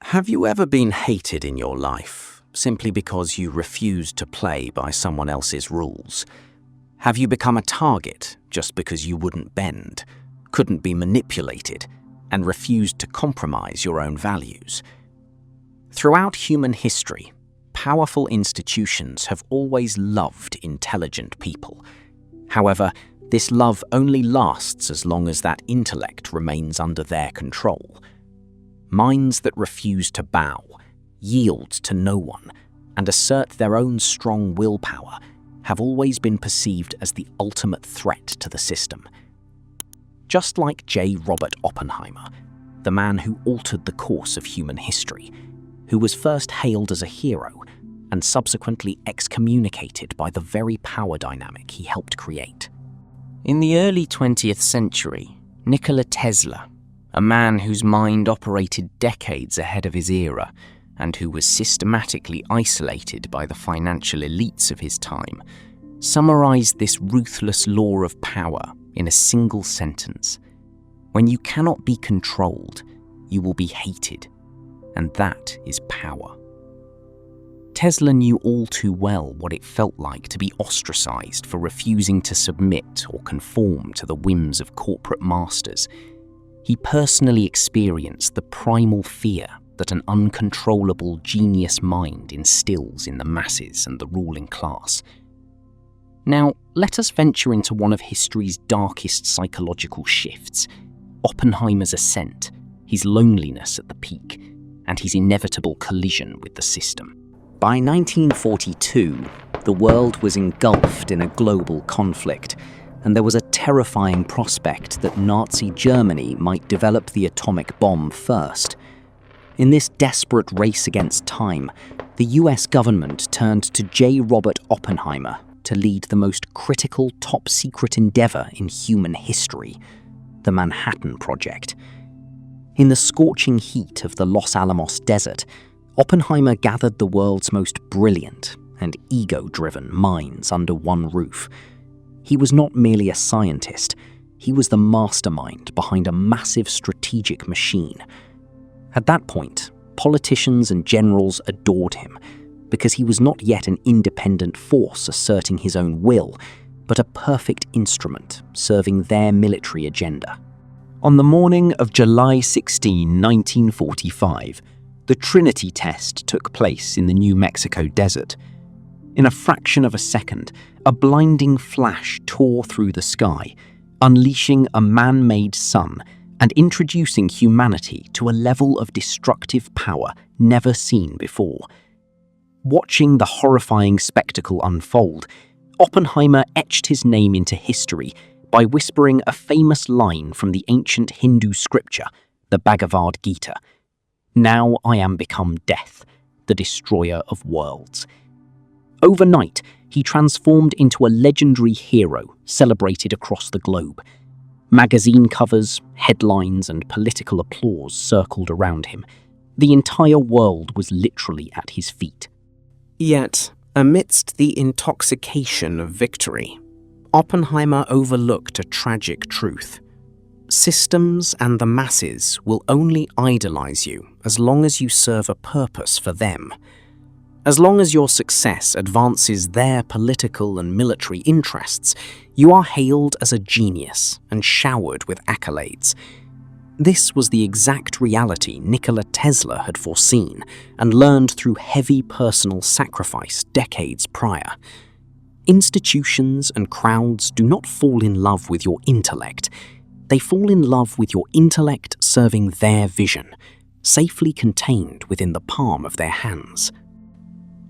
Have you ever been hated in your life simply because you refused to play by someone else's rules? Have you become a target just because you wouldn't bend, couldn't be manipulated, and refused to compromise your own values? Throughout human history, powerful institutions have always loved intelligent people. However, this love only lasts as long as that intellect remains under their control. Minds that refuse to bow, yield to no one, and assert their own strong willpower have always been perceived as the ultimate threat to the system. Just like J. Robert Oppenheimer, the man who altered the course of human history, who was first hailed as a hero and subsequently excommunicated by the very power dynamic he helped create. In the early 20th century, Nikola Tesla, a man whose mind operated decades ahead of his era and who was systematically isolated by the financial elites of his time, summarized this ruthless law of power in a single sentence. When you cannot be controlled, you will be hated, and that is power. Tesla knew all too well what it felt like to be ostracized for refusing to submit or conform to the whims of corporate masters. He personally experienced the primal fear that an uncontrollable genius mind instills in the masses and the ruling class. Now, let us venture into one of history's darkest psychological shifts: Oppenheimer's ascent, his loneliness at the peak, and his inevitable collision with the system. By 1942, the world was engulfed in a global conflict, and there was a terrifying prospect that Nazi Germany might develop the atomic bomb first. In this desperate race against time, the US government turned to J. Robert Oppenheimer to lead the most critical top-secret endeavor in human history, the Manhattan Project. In the scorching heat of the Los Alamos Desert, Oppenheimer gathered the world's most brilliant and ego-driven minds under one roof. He was not merely a scientist, he was the mastermind behind a massive strategic machine. At that point, politicians and generals adored him, because he was not yet an independent force asserting his own will, but a perfect instrument serving their military agenda. On the morning of July 16, 1945, the Trinity test took place in the New Mexico desert. In a fraction of a second, a blinding flash tore through the sky, unleashing a man-made sun and introducing humanity to a level of destructive power never seen before. Watching the horrifying spectacle unfold, Oppenheimer etched his name into history by whispering a famous line from the ancient Hindu scripture, the Bhagavad Gita: "Now I am become death, the destroyer of worlds." Overnight, he transformed into a legendary hero celebrated across the globe. Magazine covers, headlines, and political applause circled around him. The entire world was literally at his feet. Yet, amidst the intoxication of victory, Oppenheimer overlooked a tragic truth. Systems and the masses will only idolize you as long as you serve a purpose for them. As long as your success advances their political and military interests, you are hailed as a genius and showered with accolades. This was the exact reality Nikola Tesla had foreseen and learned through heavy personal sacrifice decades prior. Institutions and crowds do not fall in love with your intellect. They fall in love with your intellect serving their vision, safely contained within the palm of their hands.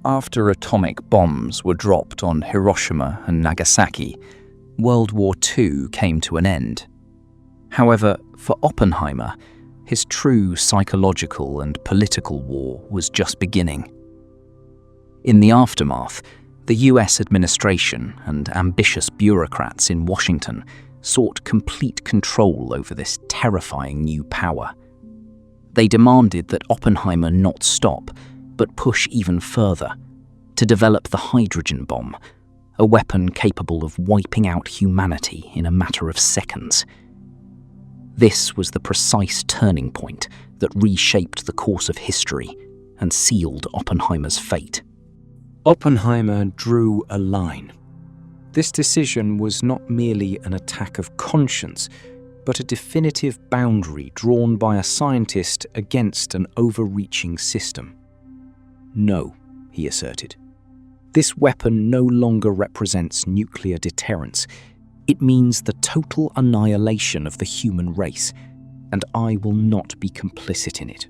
After atomic bombs were dropped on Hiroshima and Nagasaki, World War II came to an end. However, for Oppenheimer, his true psychological and political war was just beginning. In the aftermath, the US administration and ambitious bureaucrats in Washington sought complete control over this terrifying new power. They demanded that Oppenheimer not stop, but push even further, to develop the hydrogen bomb, a weapon capable of wiping out humanity in a matter of seconds. This was the precise turning point that reshaped the course of history and sealed Oppenheimer's fate. Oppenheimer drew a line. This decision was not merely an attack of conscience, but a definitive boundary drawn by a scientist against an overreaching system. No, he asserted. This weapon no longer represents nuclear deterrence. It means the total annihilation of the human race, and I will not be complicit in it.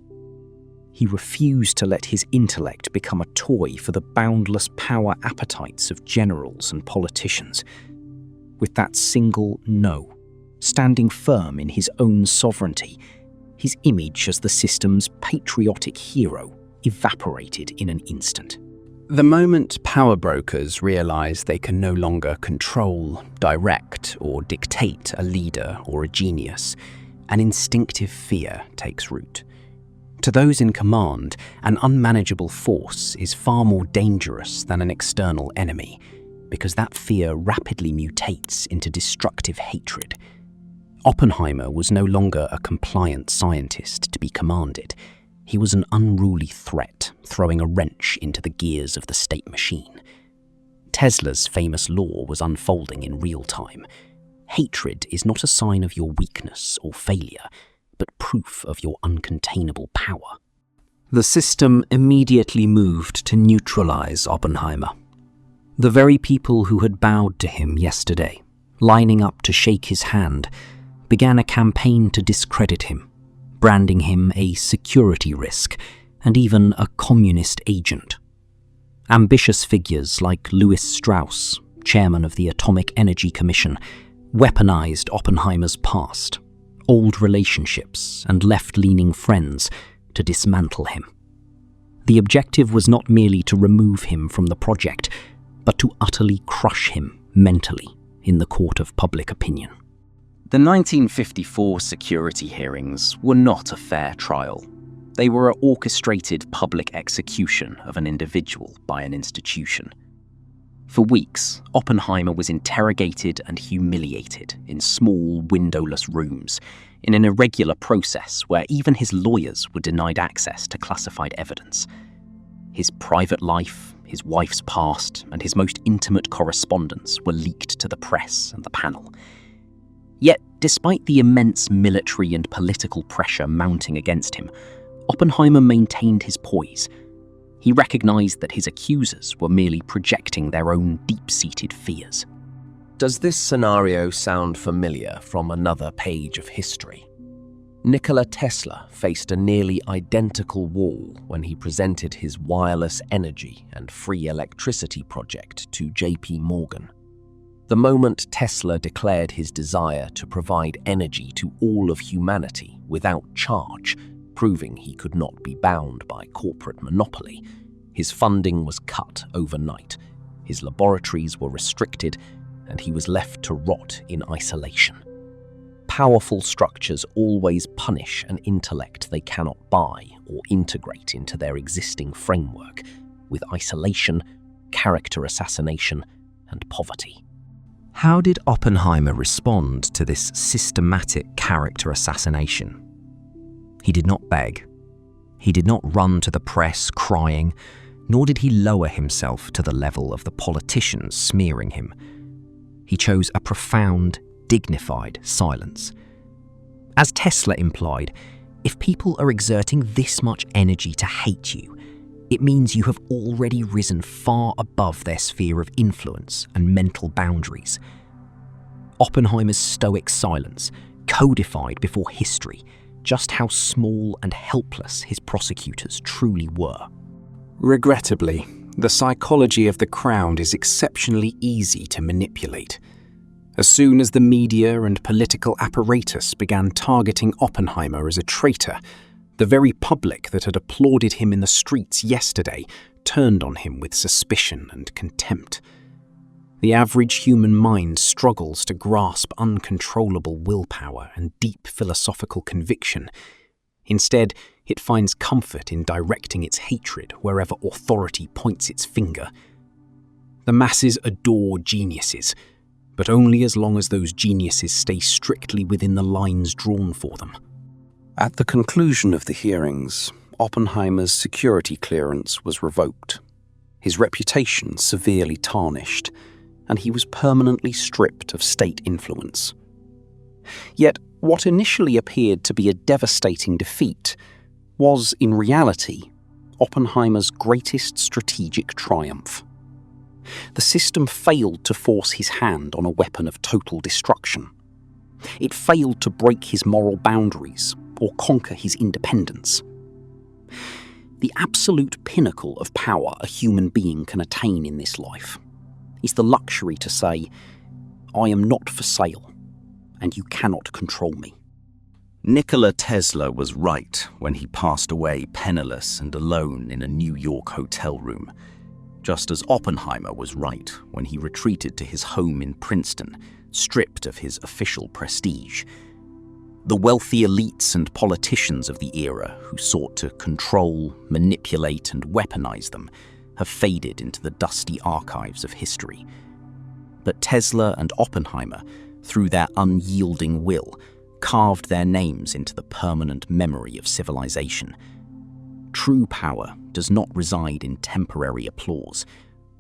He refused to let his intellect become a toy for the boundless power appetites of generals and politicians. With that single no, standing firm in his own sovereignty, his image as the system's patriotic hero evaporated in an instant. The moment power brokers realize they can no longer control, direct, or dictate a leader or a genius, an instinctive fear takes root. To those in command, an unmanageable force is far more dangerous than an external enemy, because that fear rapidly mutates into destructive hatred. Oppenheimer was no longer a compliant scientist to be commanded. He was an unruly threat, throwing a wrench into the gears of the state machine. Tesla's famous law was unfolding in real time. Hatred is not a sign of your weakness or failure, but proof of your uncontainable power. The system immediately moved to neutralize Oppenheimer. The very people who had bowed to him yesterday, lining up to shake his hand, began a campaign to discredit him, branding him a security risk and even a communist agent. Ambitious figures like Louis Strauss, chairman of the Atomic Energy Commission, weaponized Oppenheimer's past, old relationships and left-leaning friends to dismantle him. The objective was not merely to remove him from the project, but to utterly crush him mentally in the court of public opinion. The 1954 security hearings were not a fair trial. They were an orchestrated public execution of an individual by an institution. For weeks, Oppenheimer was interrogated and humiliated in small, windowless rooms, in an irregular process where even his lawyers were denied access to classified evidence. His private life, his wife's past, and his most intimate correspondence were leaked to the press and the panel. Yet, despite the immense military and political pressure mounting against him, Oppenheimer maintained his poise. He recognized that his accusers were merely projecting their own deep-seated fears. Does this scenario sound familiar from another page of history? Nikola Tesla faced a nearly identical wall when he presented his wireless energy and free electricity project to J.P. Morgan. The moment Tesla declared his desire to provide energy to all of humanity without charge, proving he could not be bound by corporate monopoly, his funding was cut overnight, his laboratories were restricted, and he was left to rot in isolation. Powerful structures always punish an intellect they cannot buy or integrate into their existing framework, with isolation, character assassination, and poverty. How did Oppenheimer respond to this systematic character assassination? He did not beg. He did not run to the press crying, nor did he lower himself to the level of the politicians smearing him. He chose a profound, dignified silence. As Tesla implied, if people are exerting this much energy to hate you, it means you have already risen far above their sphere of influence and mental boundaries. Oppenheimer's stoic silence codified before history just how small and helpless his prosecutors truly were. Regrettably, the psychology of the crowd is exceptionally easy to manipulate. As soon as the media and political apparatus began targeting Oppenheimer as a traitor, the very public that had applauded him in the streets yesterday turned on him with suspicion and contempt. The average human mind struggles to grasp uncontrollable willpower and deep philosophical conviction. Instead, it finds comfort in directing its hatred wherever authority points its finger. The masses adore geniuses, but only as long as those geniuses stay strictly within the lines drawn for them. At the conclusion of the hearings, Oppenheimer's security clearance was revoked, his reputation severely tarnished, and he was permanently stripped of state influence. Yet, what initially appeared to be a devastating defeat was, in reality, Oppenheimer's greatest strategic triumph. The system failed to force his hand on a weapon of total destruction. It failed to break his moral boundaries or conquer his independence. The absolute pinnacle of power a human being can attain in this life is the luxury to say, "I am not for sale, and you cannot control me." Nikola Tesla was right when he passed away penniless and alone in a New York hotel room, just as Oppenheimer was right when he retreated to his home in Princeton, stripped of his official prestige. The wealthy elites and politicians of the era who sought to control, manipulate, and weaponize them have faded into the dusty archives of history. But Tesla and Oppenheimer, through their unyielding will, carved their names into the permanent memory of civilization. True power does not reside in temporary applause,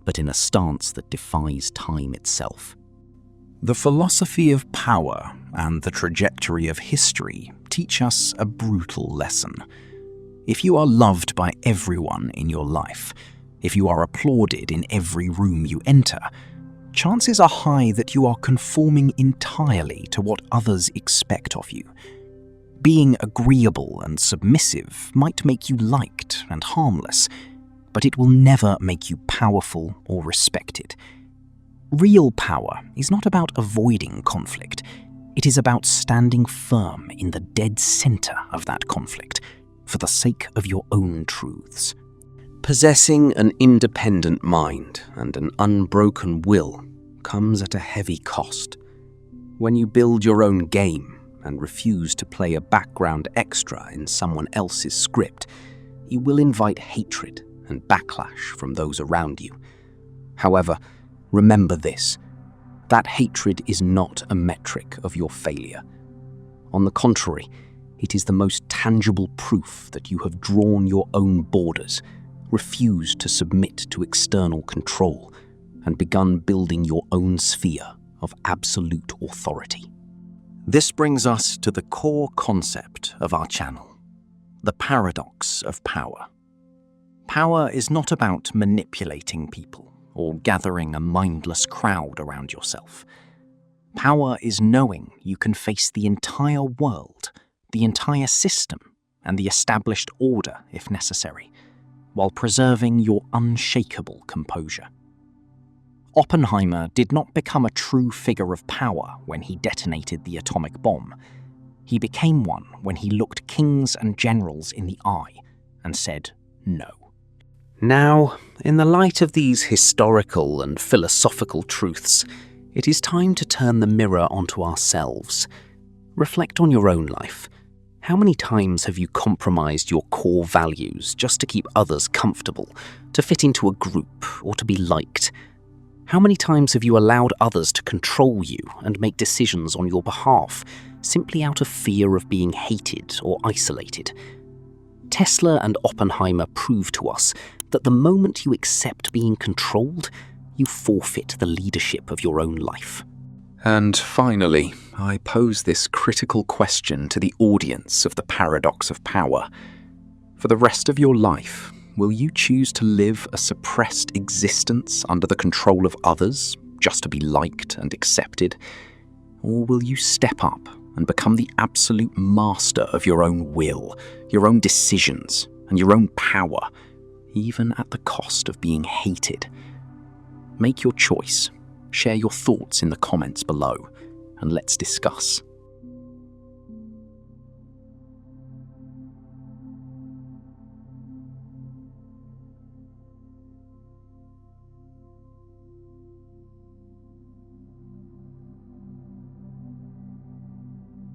but in a stance that defies time itself. The philosophy of power and the trajectory of history teach us a brutal lesson. If you are loved by everyone in your life, if you are applauded in every room you enter, chances are high that you are conforming entirely to what others expect of you. Being agreeable and submissive might make you liked and harmless, but it will never make you powerful or respected. Real power is not about avoiding conflict. It is about standing firm in the dead center of that conflict for the sake of your own truths. Possessing an independent mind and an unbroken will comes at a heavy cost. When you build your own game and refuse to play a background extra in someone else's script, you will invite hatred and backlash from those around you. However, remember this: that hatred is not a metric of your failure. On the contrary, it is the most tangible proof that you have drawn your own borders, refused to submit to external control, and begun building your own sphere of absolute authority. This brings us to the core concept of our channel, the paradox of power. Power is not about manipulating people or gathering a mindless crowd around yourself. Power is knowing you can face the entire world, the entire system, and the established order if necessary, while preserving your unshakable composure. Oppenheimer did not become a true figure of power when he detonated the atomic bomb. He became one when he looked kings and generals in the eye and said no. Now, in the light of these historical and philosophical truths, it is time to turn the mirror onto ourselves. Reflect on your own life. How many times have you compromised your core values just to keep others comfortable, to fit into a group, or to be liked? How many times have you allowed others to control you and make decisions on your behalf, simply out of fear of being hated or isolated? Tesla and Oppenheimer prove to us that the moment you accept being controlled, you forfeit the leadership of your own life. And finally, I pose this critical question to the audience of the paradox of power. For the rest of your life, will you choose to live a suppressed existence under the control of others, just to be liked and accepted? Or will you step up and become the absolute master of your own will, your own decisions, and your own power, even at the cost of being hated? Make your choice. Share your thoughts in the comments below, and let's discuss.